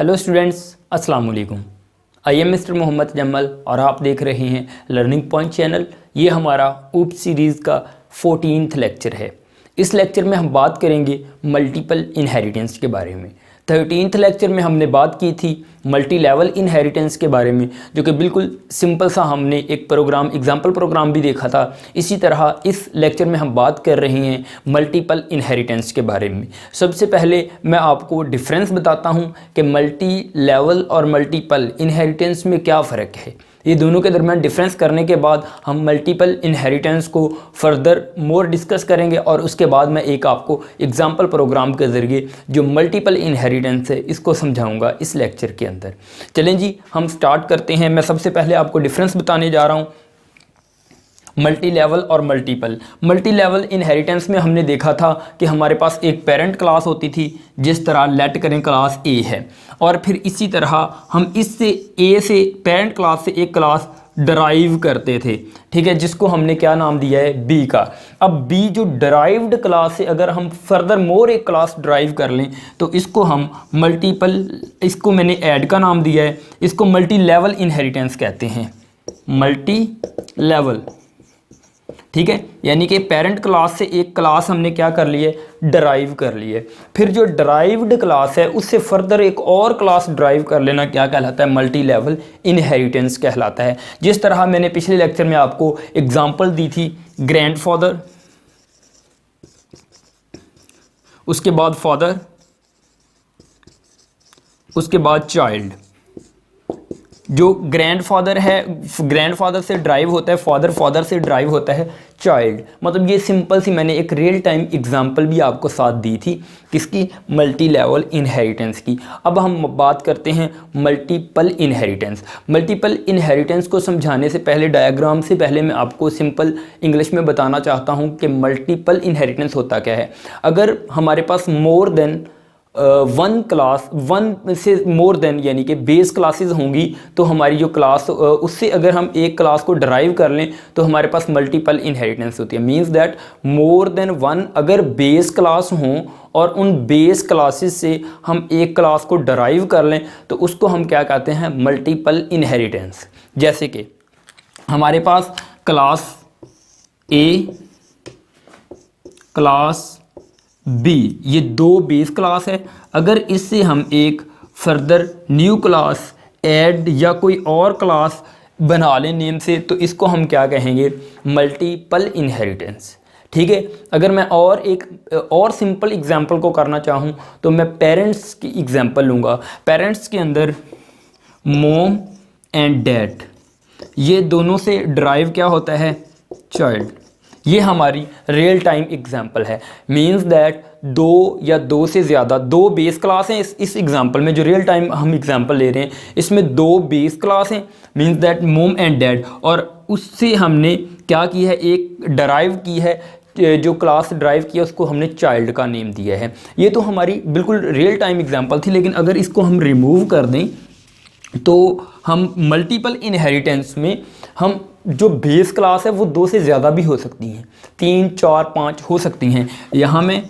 Hello students, अस्सलाम वालेकुम। I am mister Mohammad जम्मल और आप देख रहे हैं लर्निंग पॉइंट चैनल। ये हमारा ऊप सीरीज़ का 14th लेक्चर है। इस लेक्चर में हम बात करेंगे मल्टीपल इनहेरिटेंस के बारे में। 13th लेक्चर में हमने बात की थी मल्टी लेवल इनहेरिटेंस के बारे में, जो कि बिल्कुल सिंपल सा हमने एक प्रोग्राम एग्जाम्पल प्रोग्राम भी देखा था। इसी तरह इस लेक्चर में हम बात कर रहे हैं मल्टीपल इनहेरिटेंस के बारे में। सबसे पहले मैं आपको डिफरेंस बताता हूं कि मल्टी लेवल और मल्टीपल इनहेरिटेंस में क्या फ़र्क है। ये दोनों के दरमियान डिफरेंस करने के बाद हम मल्टीपल इनहेरिटेंस को फर्दर मोर डिस्कस करेंगे और उसके बाद मैं एक आपको एग्जाम्पल प्रोग्राम के ज़रिए जो मल्टीपल इनहेरिटेंस है इसको समझाऊंगा इस लेक्चर के अंदर। चलें जी, हम स्टार्ट करते हैं। मैं सबसे पहले आपको डिफरेंस बताने जा रहा हूँ मल्टी लेवल और मल्टीपल। मल्टी लेवल इनहेरिटेंस में हमने देखा था कि हमारे पास एक पेरेंट क्लास होती थी, जिस तरह लेट करें क्लास ए है, और फिर इसी तरह हम इससे ए से पेरेंट क्लास से एक क्लास डराइव करते थे, ठीक है, जिसको हमने क्या नाम दिया है, बी का। अब बी जो डराइव्ड क्लास से अगर हम फर्दर मोर एक क्लास डराइव कर लें तो इसको हम मल्टीपल, इसको मैंने ऐड का नाम दिया है, इसको मल्टी लेवल इनहेरिटेंस कहते हैं। मल्टी लेवल, ठीक है, यानी कि पेरेंट क्लास से एक क्लास हमने क्या कर ली है, डराइव कर ली है। फिर जो डराइव्ड क्लास है उससे फर्दर एक और क्लास डराइव कर लेना क्या कहलाता है, मल्टी लेवल इनहेरिटेंस कहलाता है। जिस तरह मैंने पिछले लेक्चर में आपको एग्जांपल दी थी, ग्रैंडफादर, उसके बाद फादर, उसके बाद चाइल्ड। जो ग्रैंडफादर है, ग्रैंडफादर से ड्राइव होता है फादर, फादर से ड्राइव होता है चाइल्ड। मतलब ये सिंपल सी मैंने एक रियल टाइम एग्जांपल भी आपको साथ दी थी, किसकी, मल्टी लेवल इनहेरिटेंस की। अब हम बात करते हैं मल्टीपल इनहेरिटेंस। मल्टीपल इनहेरिटेंस को समझाने से पहले, डायग्राम से पहले, मैं आपको सिंपल इंग्लिश में बताना चाहता हूँ कि मल्टीपल इनहेरिटेंस होता क्या है। अगर हमारे पास more than one class, one से मोर देन यानी कि बेस क्लासेस होंगी, तो हमारी जो क्लास उससे अगर हम एक क्लास को डराइव कर लें तो हमारे पास मल्टीपल इनहेरिटेंस होती है। Means that more than one अगर बेस क्लास हों और उन बेस क्लासेस से हम एक क्लास को डराइव कर लें तो उसको हम क्या कहते हैं, मल्टीपल इनहेरिटेंस। जैसे कि हमारे पास क्लास ए, क्लास बी, ये दो बेस क्लास है। अगर इससे हम एक फर्दर न्यू क्लास ऐड या कोई और क्लास बना लें नेम से, तो इसको हम क्या कहेंगे, मल्टीपल इनहेरिटेंस। ठीक है, अगर मैं और एक और सिंपल एग्जांपल को करना चाहूँ तो मैं पेरेंट्स की एग्जांपल लूँगा। पेरेंट्स के अंदर मॉम एंड डैड, ये दोनों से ड्राइव क्या होता है, चाइल्ड। ये हमारी रियल टाइम एग्जांपल है। मींस दैट दो या दो से ज़्यादा, दो बेस क्लास हैं इस एग्जांपल में, जो रियल टाइम हम एग्जांपल ले रहे हैं इसमें दो बेस क्लास हैं। मींस दैट मोम एंड डैड, और उससे हमने क्या की है, एक डराइव की है, जो क्लास ड्राइव किया उसको हमने चाइल्ड का नेम दिया है। ये तो हमारी बिल्कुल रियल टाइम एग्जांपल थी, लेकिन अगर इसको हम रिमूव कर दें तो हम मल्टीपल इनहेरिटेंस में हम जो बेस क्लास है वो दो से ज़्यादा भी हो सकती हैं, 3, 4, 5 हो सकती हैं। यहाँ मैं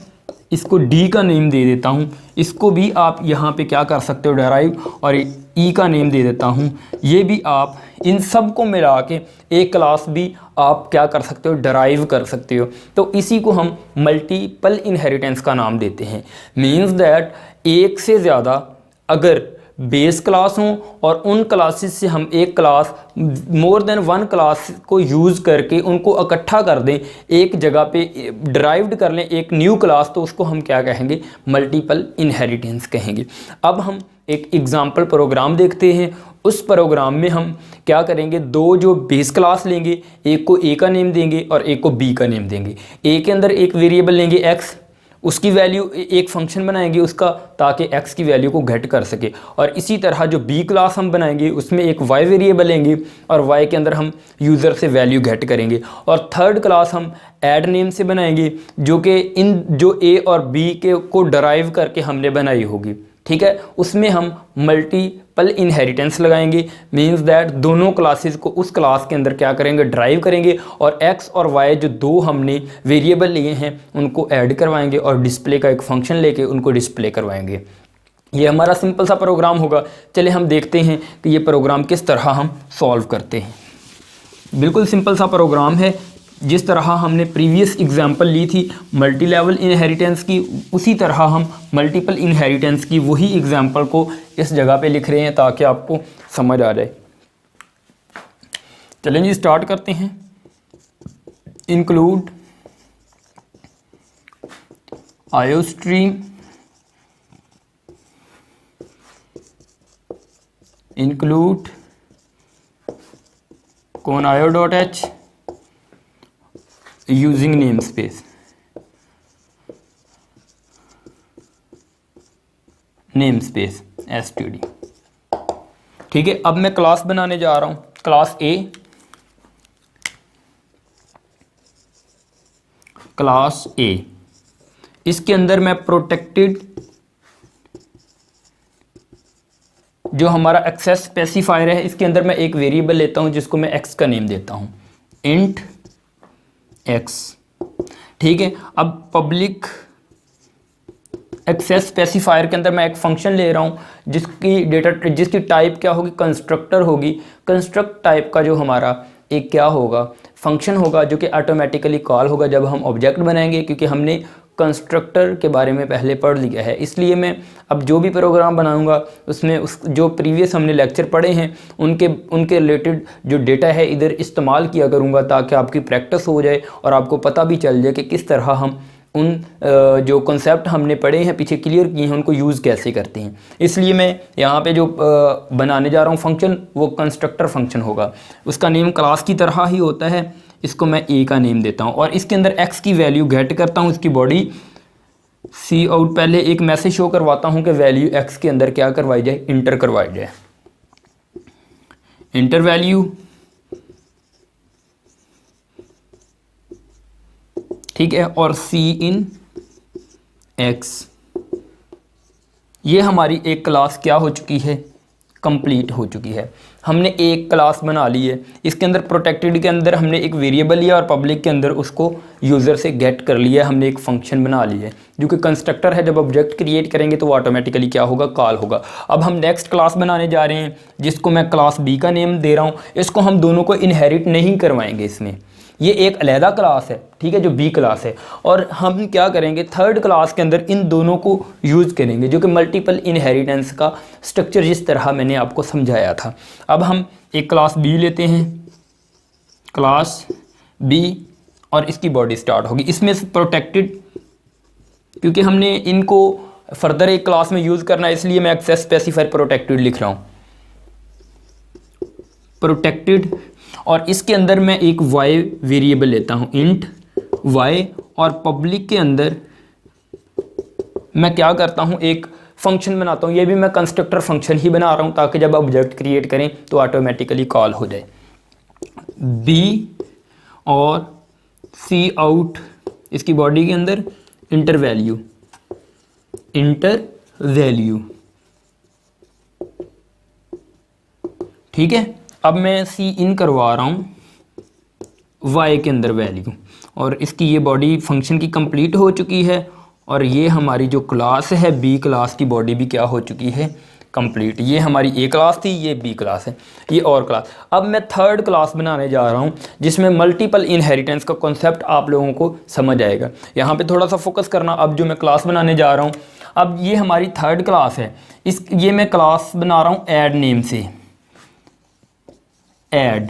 इसको डी का नेम दे देता हूँ, इसको भी आप यहाँ पे क्या कर सकते हो, डराइव, और ई का नेम दे देता हूँ। ये भी आप इन सब को मिला के एक क्लास भी आप क्या कर सकते हो, डराइव कर सकते हो। तो इसी को हम मल्टीपल इनहेरिटेंस का नाम देते हैं। मीन्स दैट एक से ज़्यादा अगर बेस क्लास हों और उन क्लासेस से हम एक क्लास, मोर देन वन क्लास को यूज़ करके उनको इकट्ठा कर दें, एक जगह पे ड्राइव्ड कर लें एक न्यू क्लास, तो उसको हम क्या कहेंगे, मल्टीपल इनहेरिटेंस कहेंगे। अब हम एक एग्जाम्पल प्रोग्राम देखते हैं। उस प्रोग्राम में हम क्या करेंगे, दो जो बेस क्लास लेंगे, एक को ए का नेम देंगे और एक को बी का नेम देंगे। ए के अंदर एक वेरिएबल लेंगे एक्स, उसकी वैल्यू, एक फंक्शन बनाएंगे उसका, ताकि x की वैल्यू को घट कर सके। और इसी तरह जो b क्लास हम बनाएंगे उसमें एक y वेरिएबल लेंगे और y के अंदर हम यूज़र से वैल्यू घट करेंगे। और थर्ड क्लास हम ऐड नेम से बनाएंगे, जो कि इन जो a और b के को डराइव करके हमने बनाई होगी। ठीक है, उसमें हम मल्टीपल इनहेरिटेंस लगाएंगे। मींस दैट दोनों क्लासेस को उस क्लास के अंदर क्या करेंगे, ड्राइव करेंगे, और x और y जो दो हमने वेरिएबल लिए हैं उनको ऐड करवाएंगे और डिस्प्ले का एक फंक्शन लेके उनको डिस्प्ले करवाएंगे। ये हमारा सिंपल सा प्रोग्राम होगा। चले हम देखते हैं कि ये प्रोग्राम किस तरह हम सॉल्व करते हैं। बिल्कुल सिंपल सा प्रोग्राम है, जिस तरह हमने प्रीवियस एग्जांपल ली थी मल्टी लेवल इनहेरिटेंस की, उसी तरह हम मल्टीपल इनहेरिटेंस की वही एग्जांपल को इस जगह पे लिख रहे हैं ताकि आपको समझ आ जाए। चलें जी स्टार्ट करते हैं। इंक्लूड आयोस्ट्रीम इंक्लूड कौन io.h यूजिंग नेमस्पेस std। ठीक है, अब मैं क्लास बनाने जा रहा हूं, क्लास A, क्लास A। इसके अंदर मैं प्रोटेक्टेड जो हमारा एक्सेस स्पेसिफायर है, इसके अंदर मैं एक वेरिएबल लेता हूं जिसको मैं x का नेम देता हूं, इंट x। ठीक है, अब पब्लिक एक्सेस स्पेसिफायर के अंदर मैं एक फंक्शन ले रहा हूं जिसकी टाइप क्या होगी, कंस्ट्रक्टर होगी। कंस्ट्रक्ट टाइप का जो हमारा एक क्या होगा, फंक्शन होगा, जो कि ऑटोमेटिकली कॉल होगा जब हम ऑब्जेक्ट बनाएंगे, क्योंकि हमने कंस्ट्रक्टर के बारे में पहले पढ़ लिया है। इसलिए मैं अब जो भी प्रोग्राम बनाऊंगा उसमें जो प्रीवियस हमने लेक्चर पढ़े हैं उनके रिलेटेड जो डेटा है इधर इस्तेमाल किया करूंगा, ताकि आपकी प्रैक्टिस हो जाए और आपको पता भी चल जाए कि किस तरह हम उन जो कॉन्सेप्ट हमने पढ़े हैं पीछे क्लियर किए हैं उनको यूज़ कैसे करते हैं। इसलिए मैं यहाँ पे जो बनाने जा रहा हूँ फंक्शन, वो कंस्ट्रक्टर फंक्शन होगा। उसका नेम क्लास की तरह ही होता है, इसको मैं ए का नेम देता हूँ और इसके अंदर एक्स की वैल्यू गेट करता हूँ। इसकी बॉडी सी आउट, पहले एक मैसेज शो करवाता हूँ कि वैल्यू एक्स के अंदर क्या करवाई जाए, इंटर करवाई जाए, इंटर वैल्यू। ठीक है, और सी इन एक्स। ये हमारी एक क्लास क्या हो चुकी है, कंप्लीट हो चुकी है। हमने एक क्लास बना ली है, इसके अंदर प्रोटेक्टेड के अंदर हमने एक वेरिएबल लिया और पब्लिक के अंदर उसको यूज़र से गेट कर लिया, हमने एक फंक्शन बना लिया है जो कि कंस्ट्रक्टर है। जब ऑब्जेक्ट क्रिएट करेंगे तो वो ऑटोमेटिकली क्या होगा, कॉल होगा। अब हम नेक्स्ट क्लास बनाने जा रहे हैं जिसको मैं क्लास बी का नेम दे रहा हूँ। इसको हम दोनों को इनहेरिट नहीं करवाएंगे, इसमें ये एक अलहदा क्लास है, ठीक है, जो बी क्लास है। और हम क्या करेंगे, थर्ड क्लास के अंदर इन दोनों को यूज़ करेंगे, जो कि मल्टीपल इनहेरिटेंस का स्ट्रक्चर जिस तरह मैंने आपको समझाया था। अब हम एक क्लास बी लेते हैं, क्लास बी, और इसकी बॉडी स्टार्ट होगी। इसमें प्रोटेक्टेड, क्योंकि हमने इनको फर्दर एक क्लास में यूज़ करना है, इसलिए मैं एक्सेस स्पेसिफायर प्रोटेक्टेड लिख रहा हूँ, प्रोटेक्टेड। और इसके अंदर मैं एक y वेरिएबल लेता हूँ, इंट y, और पब्लिक के अंदर मैं क्या करता हूँ, एक फंक्शन बनाता हूँ। ये भी मैं कंस्ट्रक्टर फंक्शन ही बना रहा हूँ ताकि जब ऑब्जेक्ट क्रिएट करें तो ऑटोमेटिकली कॉल हो जाए। b और c आउट, इसकी बॉडी के अंदर इंटर वैल्यू, इंटर वैल्यू। ठीक है, अब मैं सी इन करवा रहा हूँ वाई के अंदर वैल्यू, और इसकी ये बॉडी फंक्शन की कंप्लीट हो चुकी है। और ये हमारी जो क्लास है बी क्लास की बॉडी भी क्या हो चुकी है, कंप्लीट। ये हमारी ए क्लास थी, ये बी क्लास है, ये और क्लास। अब मैं थर्ड क्लास बनाने जा रहा हूँ जिसमें मल्टीपल इनहेरिटेंस का कॉन्सेप्ट आप लोगों को समझ आएगा। यहाँ पे थोड़ा सा फोकस करना। अब जो मैं क्लास बनाने जा रहा हूँ, अब ये हमारी थर्ड क्लास है, ये मैं क्लास बना रहा हूँ ऐड नेम से, ऐड।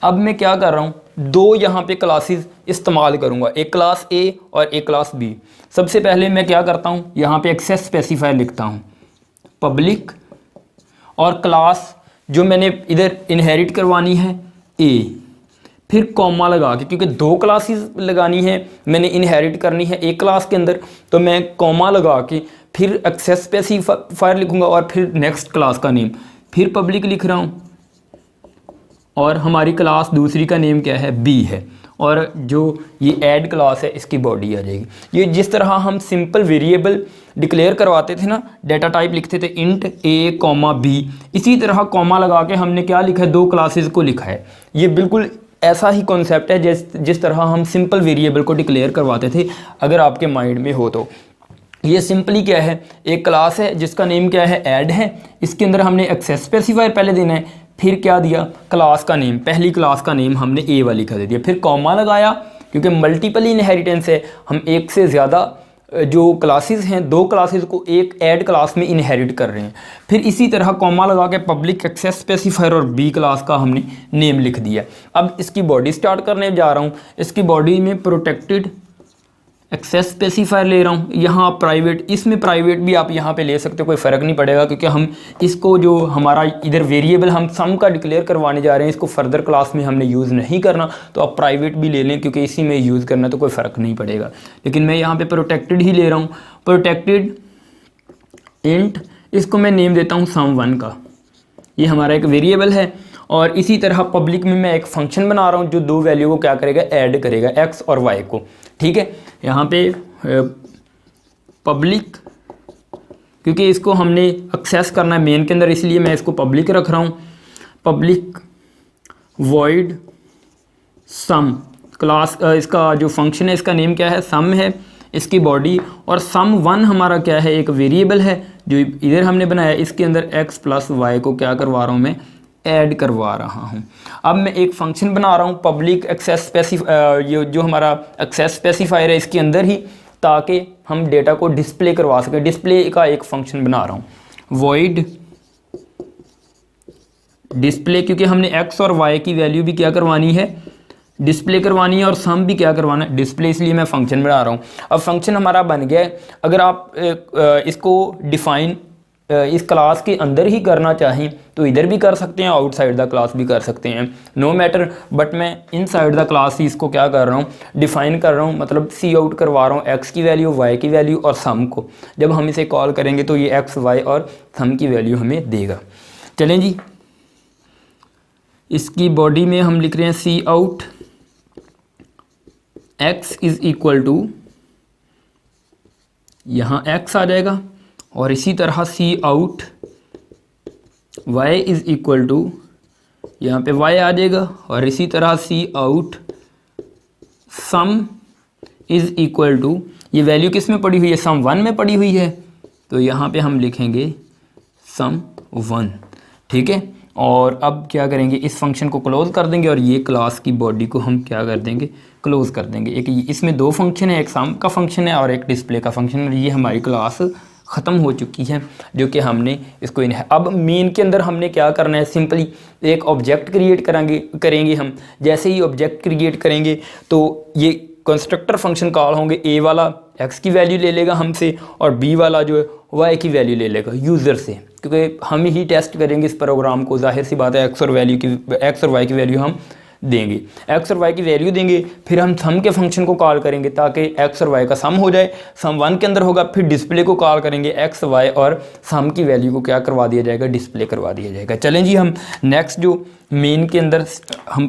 अब मैं क्या कर रहा हूँ, दो यहाँ पे क्लासेस इस्तेमाल करूँगा, एक क्लास ए और एक क्लास बी। सबसे पहले मैं क्या करता हूँ, यहाँ पे एक्सेस स्पेसिफायर लिखता हूँ, पब्लिक, और क्लास जो मैंने इधर इनहेरिट करवानी है ए, फिर कॉमा लगा के, क्योंकि दो क्लासेस लगानी है, मैंने इनहेरिट करनी है एक क्लास के अंदर, तो मैं कॉमा लगा के फिर एक्सेस स्पेसिफायर लिखूँगा और फिर नेक्स्ट क्लास का नेम, फिर पब्लिक लिख रहा हूँ, और हमारी क्लास दूसरी का नेम क्या है, बी है, और जो ये ऐड क्लास है इसकी बॉडी आ जाएगी। ये जिस तरह हम सिंपल वेरिएबल डिक्लेयर करवाते थे ना, डाटा टाइप लिखते थे इंट ए कॉमा बी, इसी तरह कॉमा लगा के हमने क्या लिखा है, दो क्लासेस को लिखा है। ये बिल्कुल ऐसा ही कॉन्सेप्ट है जिस तरह हम सिंपल वेरिएबल को डिक्लेयर करवाते थे, अगर आपके माइंड में हो तो। ये सिंपली क्या है, एक क्लास है जिसका नेम क्या है, ऐड है। इसके अंदर हमने एक्सेस स्पेसिफायर पहले देना है, फिर क्या दिया, क्लास का नेम, पहली क्लास का नेम हमने ए वाली का दे दिया, फिर कॉमा लगाया क्योंकि मल्टीपल इनहेरिटेंस है, हम एक से ज़्यादा जो क्लासेस हैं, दो क्लासेस को एक ऐड क्लास में इनहेरिट कर रहे हैं। फिर इसी तरह कॉमा लगा के पब्लिक एक्सेस स्पेसिफायर और बी क्लास का हमने नेम लिख दिया। अब इसकी बॉडी स्टार्ट करने जा रहा हूँ। इसकी बॉडी में प्रोटेक्टेड एक्सेस स्पेसिफायर ले रहा हूँ, यहाँ प्राइवेट, इसमें प्राइवेट भी आप यहाँ पे ले सकते हो, कोई फ़र्क नहीं पड़ेगा क्योंकि हम इसको जो हमारा इधर वेरिएबल हम सम का डिक्लेयर करवाने जा रहे हैं, इसको फर्दर क्लास में हमने यूज़ नहीं करना, तो आप प्राइवेट भी ले लें क्योंकि इसी में यूज़ करना, तो कोई फ़र्क नहीं पड़ेगा। लेकिन मैं यहाँ पर प्रोटेक्टेड ही ले रहा हूँ, प्रोटेक्टेड इंट, इसको मैं नेम देता हूँ sum1 का, ये हमारा एक वेरिएबल है। और इसी तरह पब्लिक में मैं एक फंक्शन बना रहा हूँ जो दो वैल्यू को क्या करेगा, ऐड करेगा, एक्स और वाई को। ठीक है, यहाँ पे पब्लिक, क्योंकि इसको हमने एक्सेस करना है मेन के अंदर, इसलिए मैं इसको पब्लिक रख रहा हूँ। पब्लिक वॉइड सम, क्लास इसका जो फंक्शन है इसका नेम क्या है, सम है, इसकी बॉडी, और sum1 हमारा क्या है, एक वेरिएबल है जो इधर हमने बनाया, इसके अंदर x प्लस वाई को क्या करवा रहा हूँ, मैं ऐड करवा रहा हूँ। अब मैं एक फंक्शन बना रहा हूँ पब्लिक एक्सेस जो हमारा एक्सेस स्पेसिफायर है इसके अंदर ही, ताकि हम डेटा को डिस्प्ले करवा सकें। डिस्प्ले का एक फंक्शन बना रहा हूँ, वॉइड डिस्प्ले, क्योंकि हमने x और y की वैल्यू भी क्या करवानी है, डिस्प्ले करवानी है, और सम भी क्या करवाना है, डिस्प्ले, इसलिए मैं फंक्शन बना रहा हूँ। अब फंक्शन हमारा बन गया है। अगर आप इसको डिफ़ाइन इस क्लास के अंदर ही करना चाहें तो इधर भी कर सकते हैं, आउटसाइड द क्लास भी कर सकते हैं, नो मैटर, बट मैं इनसाइड द क्लास ही इसको क्या कर रहा हूँ, डिफ़ाइन कर रहा हूँ, मतलब सी आउट करवा रहा हूँ एक्स की वैल्यू, वाई की वैल्यू और सम को। जब हम इसे कॉल करेंगे तो ये एक्स, वाई और सम की वैल्यू हमें देगा। चलें जी, इसकी बॉडी में हम लिख रहे हैं cout x is equal to, यहाँ x आ जाएगा, और इसी तरह cout y is equal to, यहाँ पे y आ जाएगा, और इसी तरह cout sum is equal to, ये वैल्यू किस में पड़ी हुई है, sum1 में पड़ी हुई है, तो यहाँ पे हम लिखेंगे sum1। ठीक है, और अब क्या करेंगे, इस फंक्शन को क्लोज़ कर देंगे और ये क्लास की बॉडी को हम क्या कर देंगे, क्लोज़ कर देंगे। एक इसमें दो फंक्शन है, एक सम का फंक्शन है और एक डिस्प्ले का फंक्शन है। ये हमारी क्लास ख़त्म हो चुकी है जो कि हमने इसको अब मेन के अंदर हमने क्या करना है, सिंपली एक ऑब्जेक्ट क्रिएट करेंगे हम। जैसे ही ऑब्जेक्ट क्रिएट करेंगे तो ये कंस्ट्रक्टर फंक्शन कॉल होंगे, ए वाला x की वैल्यू ले लेगा हमसे और b वाला जो है y की वैल्यू ले लेगा यूज़र से, क्योंकि हम ही टेस्ट करेंगे इस प्रोग्राम को, जाहिर सी बात है x और y की वैल्यू हम देंगे, x और y की वैल्यू देंगे, फिर हम सम के फंक्शन को कॉल करेंगे ताकि x और y का सम हो जाए, sum1 के अंदर होगा, फिर डिस्प्ले को कॉल करेंगे, x, y और सम की वैल्यू को क्या करवा दिया जाएगा, डिस्प्ले करवा दिया जाएगा। चलें जी, हम नेक्स्ट जो मेन के अंदर हम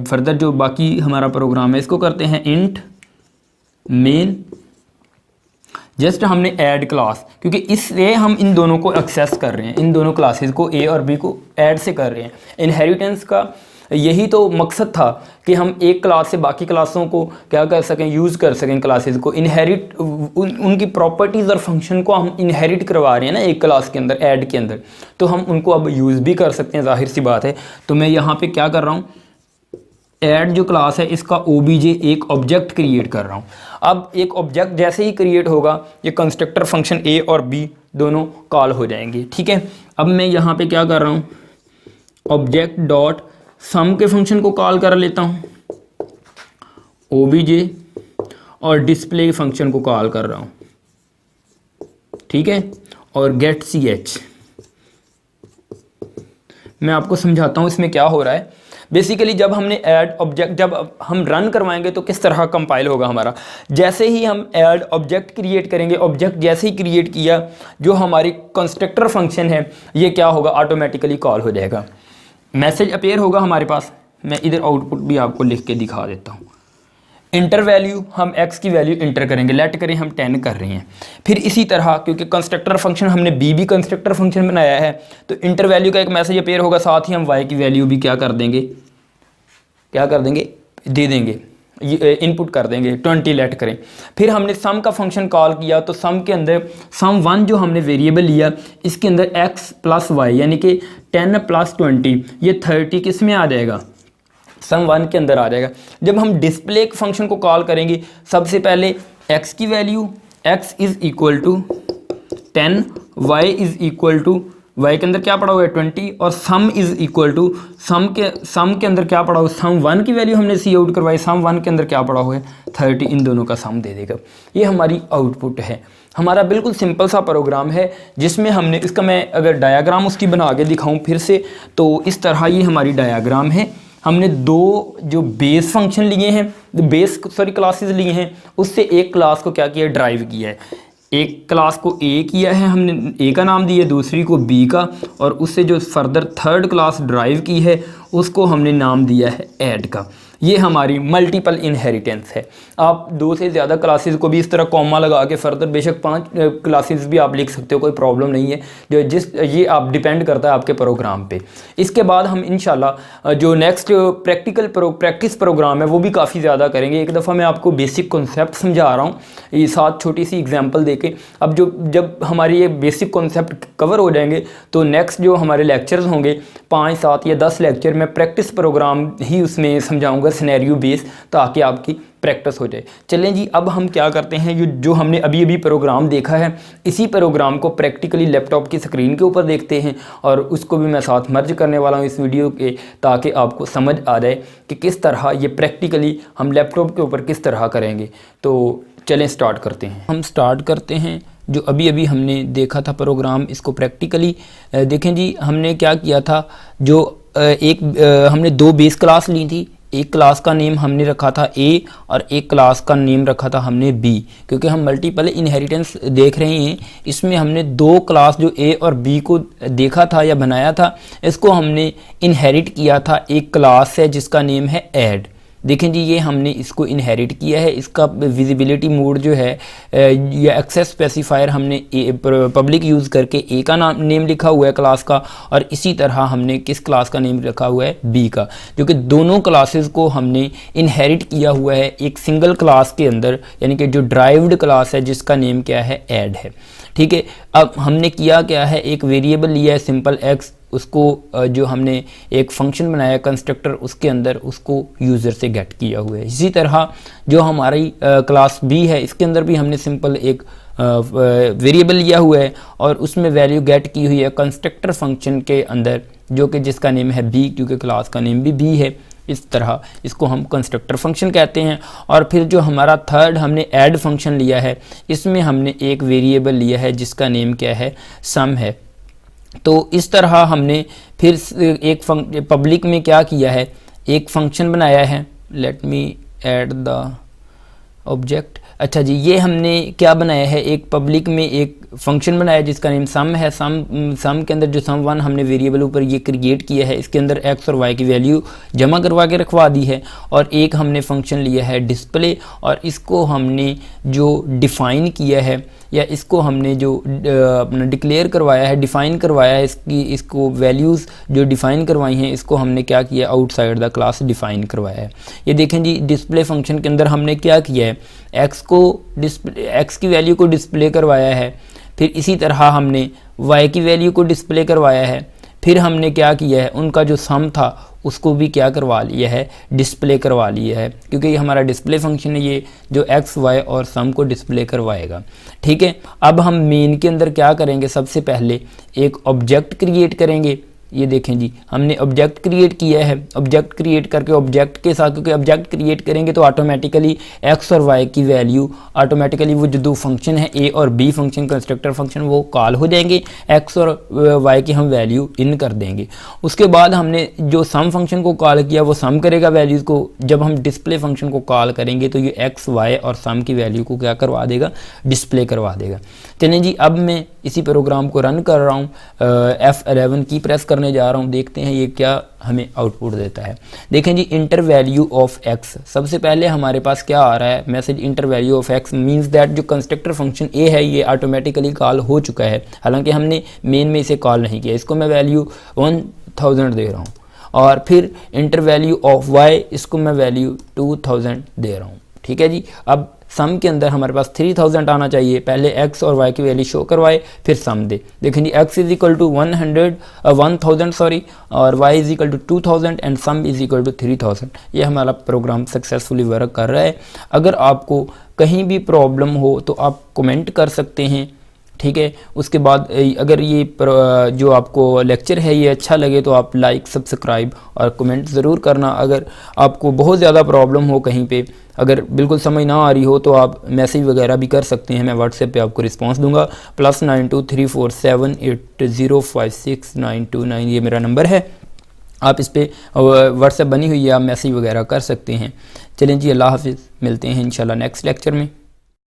फर्दर जो बाकी हमारा प्रोग्राम है इसको करते हैं इंट मेन। जस्ट हमने ऐड क्लास, क्योंकि इससे हम इन दोनों को एक्सेस कर रहे हैं, इन दोनों क्लासेस को ए और बी को ऐड से कर रहे हैं। इनहेरिटेंस का यही तो मकसद था कि हम एक क्लास से बाकी क्लासों को क्या कर सकें, यूज़ कर सकें, क्लासेस को इनहेरिट, उनकी प्रॉपर्टीज़ और फंक्शन को हम इनहेरिट करवा रहे हैं ना एक क्लास के अंदर, ऐड के अंदर, तो हम उनको अब यूज़ भी कर सकते हैं, जाहिर सी बात है। तो मैं यहाँ पे क्या कर रहा हूँ, ऐड जो क्लास है इसका ओबीजे एक ऑब्जेक्ट क्रिएट कर रहा हूँ। अब एक ऑब्जेक्ट जैसे ही क्रिएट होगा ये कंस्ट्रक्टर फंक्शन ए और बी दोनों कॉल हो जाएंगे। ठीक है, अब मैं यहाँ पे क्या कर रहा हूँ, ऑब्जेक्ट डॉट सम के फंक्शन को कॉल कर लेता हूँ, ओबीजे, और डिस्प्ले फंक्शन को कॉल कर रहा हूँ। ठीक है, और गेट सी एच। मैं आपको समझाता हूँ इसमें क्या हो रहा है। बेसिकली जब हमने ऐड ऑब्जेक्ट, जब हम रन करवाएंगे तो किस तरह कंपाइल होगा हमारा, जैसे ही हम ऐड ऑब्जेक्ट क्रिएट करेंगे, ऑब्जेक्ट जैसे ही क्रिएट किया, जो हमारी कंस्ट्रक्टर फंक्शन है ये क्या होगा, ऑटोमेटिकली कॉल हो जाएगा, मैसेज अपीयर होगा हमारे पास। मैं इधर आउटपुट भी आपको लिख के दिखा देता हूँ। इंटर वैल्यू, हम x की वैल्यू इंटर करेंगे, लेट करें हम 10 कर रहे हैं। फिर इसी तरह क्योंकि कंस्ट्रक्टर फंक्शन हमने b कंस्ट्रक्टर फंक्शन बनाया है तो इंटर वैल्यू का एक मैसेज अपीयर होगा, साथ ही हम y की वैल्यू भी क्या कर देंगे, दे देंगे, इनपुट कर देंगे 20 लेट करें। फिर हमने सम का फंक्शन कॉल किया, तो सम के अंदर सम 1 जो हमने वेरिएबल लिया, इसके अंदर x प्लस वाई यानी कि 10 प्लस 20 ये 30 किस में आ जाएगा, सम 1 के अंदर आ जाएगा। जब हम डिस्प्ले फंक्शन को कॉल करेंगे, सबसे पहले x की value x is equal to 10, y is equal to y के अंदर क्या पड़ा हुआ है 20, और sum is equal to sum के अंदर क्या पड़ा हुआ है, सम 1 की वैल्यू हमने सी आउट करवाई, सम 1 के अंदर क्या पड़ा हुआ है 30, इन दोनों का सम दे देगा। ये हमारी आउटपुट है। हमारा बिल्कुल सिंपल सा प्रोग्राम है जिसमें हमने इसका, मैं अगर डायाग्राम उसकी बना के दिखाऊं फिर से, तो इस तरह ये हमारी डायाग्राम है। हमने दो जो बेस फंक्शन लिए हैं, क्लासेस लिए हैं, उससे एक क्लास को क्या किया, ड्राइव किया है। एक क्लास को ए किया है हमने, ए का नाम दिया, दूसरी को बी का, और उससे जो फर्दर थर्ड क्लास ड्राइव की है उसको हमने नाम दिया है ऐड का। ये हमारी मल्टीपल इनहेरिटेंस है। आप 2 से ज़्यादा क्लासेस को भी इस तरह कॉमा लगा के फर्दर बेशक 5 क्लासेस भी आप लिख सकते हो, कोई प्रॉब्लम नहीं है। ये आप डिपेंड करता है आपके प्रोग्राम पे। इसके बाद हम इंशाल्लाह जो नेक्स्ट प्रैक्टिस प्रोग्राम है वो भी काफ़ी ज़्यादा करेंगे। एक दफ़ा मैं आपको बेसिक कॉन्सेप्ट समझा रहा हूँ, ये साथ छोटी सी एग्जाम्पल देके। अब जब हमारी ये बेसिक कॉन्सेप्ट कवर हो जाएंगे तो नेक्स्ट जो हमारे लेक्चर्स होंगे 5, 7 या 10 लेक्चर मैं प्रैक्टिस प्रोग्राम ही उसमें समझाऊंगा, सिनेरियो बेस, ताकि आपकी प्रैक्टिस हो जाए। चलें जी, अब हम क्या करते हैं, जो हमने अभी प्रोग्राम देखा है, इसी प्रोग्राम को प्रैक्टिकली लैपटॉप की स्क्रीन के ऊपर देखते हैं, और उसको भी मैं साथ मर्ज करने वाला हूँ इस वीडियो के, ताकि आपको समझ आ जाए कि किस तरह ये प्रैक्टिकली हम लैपटॉप के ऊपर किस तरह करेंगे। तो चलें स्टार्ट करते हैं। हम स्टार्ट करते हैं जो अभी हमने देखा था प्रोग्राम, इसको प्रैक्टिकली देखें जी। हमने क्या किया था, जो हमने 2 बेस क्लास ली थी। एक क्लास का नेम हमने रखा था ए, और एक क्लास का नेम रखा था हमने बी। क्योंकि हम मल्टीपल इनहेरिटेंस देख रहे हैं, इसमें हमने 2 क्लास जो ए और बी को देखा था या बनाया था, इसको हमने इनहेरिट किया था एक क्लास है जिसका नेम है ऐड। देखें जी, ये हमने इसको इनहेरिट किया है। इसका विजिबिलिटी मोड जो है या एक्सेस स्पेसिफायर हमने पब्लिक यूज़ करके ए का नेम लिखा हुआ है क्लास का, और इसी तरह हमने किस क्लास का नेम रखा हुआ है बी का, जो कि दोनों क्लासेस को हमने इनहेरिट किया हुआ है एक सिंगल क्लास के अंदर, यानी कि जो ड्राइव्ड क्लास है जिसका नेम क्या है ऐड है। ठीक है, अब हमने किया क्या है, एक वेरिएबल लिया है सिंपल एक्स, उसको जो हमने एक फंक्शन बनाया कंस्ट्रक्टर, उसके अंदर उसको यूज़र से गेट किया हुआ है। इसी तरह जो हमारी क्लास बी है, इसके अंदर भी हमने सिंपल एक वेरिएबल लिया हुआ है, और उसमें वैल्यू गेट की हुई है कंस्ट्रक्टर फंक्शन के अंदर, जो कि जिसका नेम है बी, क्योंकि क्लास का नेम भी बी है। इस तरह इसको हम कंस्ट्रक्टर फंक्शन कहते हैं। और फिर जो हमारा थर्ड हमने ऐड फंक्शन लिया है, इसमें हमने एक वेरिएबल लिया है जिसका नेम क्या है, सम है। तो इस तरह हमने फिर एक पब्लिक में क्या किया है, एक फंक्शन बनाया है। Let me add the object. अच्छा जी, ये हमने क्या बनाया है, एक पब्लिक में एक फंक्शन बनाया जिसका नेम सम है। सम के अंदर जो सम 1 हमने वेरिएबल ऊपर ये क्रिएट किया है, इसके अंदर एक्स और वाई की वैल्यू जमा करवा के रखवा दी है। और एक हमने फंक्शन लिया है डिस्प्ले, और इसको हमने जो डिफ़ाइन किया है, या इसको हमने जो अपना डिक्लेयर करवाया है, डिफ़ाइन करवाया है, इसको वैल्यूज़ जो डिफ़ाइन करवाई हैं, इसको हमने क्या किया, आउटसाइड द क्लास डिफ़ाइन करवाया है। ये देखें जी, डिस्प्ले फंक्शन के अंदर हमने क्या किया है, एक्स की वैल्यू को डिस्प्ले करवाया है। फिर इसी तरह हमने वाई की वैल्यू को डिस्प्ले करवाया है। फिर हमने क्या किया है, उनका जो सम था उसको भी क्या करवा लिया है, डिस्प्ले करवा लिया है, क्योंकि ये हमारा डिस्प्ले फंक्शन है, ये जो एक्स वाई और सम को डिस्प्ले करवाएगा। ठीक है, अब हम मेन के अंदर क्या करेंगे, सबसे पहले एक ऑब्जेक्ट क्रिएट करेंगे। ये देखें जी, हमने ऑब्जेक्ट क्रिएट किया है। ऑब्जेक्ट क्रिएट करके ऑब्जेक्ट के साथ, क्योंकि ऑब्जेक्ट क्रिएट करेंगे तो ऑटोमेटिकली एक्स और वाई की वैल्यू ऑटोमेटिकली वो जो 2 फंक्शन है ए और बी फंक्शन, कंस्ट्रक्टर फंक्शन, वो कॉल हो जाएंगे। एक्स और वाई की हम वैल्यू इन कर देंगे। उसके बाद हमने जो सम फंक्शन को कॉल किया वो सम करेगा वैल्यूज़ को। जब हम डिस्प्ले फंक्शन को कॉल करेंगे तो ये एक्स वाई और सम की वैल्यू को क्या करवा देगा, डिस्प्ले करवा देगा। चलें जी, अब मैं इसी प्रोग्राम को रन कर रहा हूँ, F11 की प्रेस करने जा रहा हूँ। देखते हैं ये क्या हमें आउटपुट देता है। देखें जी, इंटर वैल्यू ऑफ एक्स, सबसे पहले हमारे पास क्या आ रहा है message, inter value of x means that जो कंस्ट्रक्टर फंक्शन ए है ये ऑटोमेटिकली कॉल हो चुका है, हालांकि हमने मेन में इसे कॉल नहीं किया। इसको मैं वैल्यू 1000 दे रहा हूँ, और फिर इंटर वैल्यू ऑफ वाई, इसको मैं वैल्यू 2000 दे रहा हूँ। ठीक है जी। अब सम के अंदर हमारे पास 3000 आना चाहिए, पहले x और y की वैल्यू शो करवाए फिर सम दे। देखें जी x is equal to 1000 sorry और y is equal to 2000 and sum is equal to 3000। ये हमारा प्रोग्राम सक्सेसफुली वर्क कर रहा है। अगर आपको कहीं भी प्रॉब्लम हो तो आप कमेंट कर सकते हैं। ठीक है, उसके बाद अगर ये जो आपको लेक्चर है ये अच्छा लगे तो आप लाइक, सब्सक्राइब और कमेंट ज़रूर करना। अगर आपको बहुत ज़्यादा प्रॉब्लम हो कहीं पे, अगर बिल्कुल समझ ना आ रही हो तो आप मैसेज वगैरह भी कर सकते हैं, मैं व्हाट्सएप पे आपको रिस्पांस दूंगा। +923478056929 ये मेरा नंबर है, आप इस पर व्हाट्सएप बनी हुई है, आप मैसेज वगैरह कर सकते हैं। चलें जी, अल्लाह हाफिज़, मिलते हैं इंशाल्लाह नेक्स्ट लेक्चर में।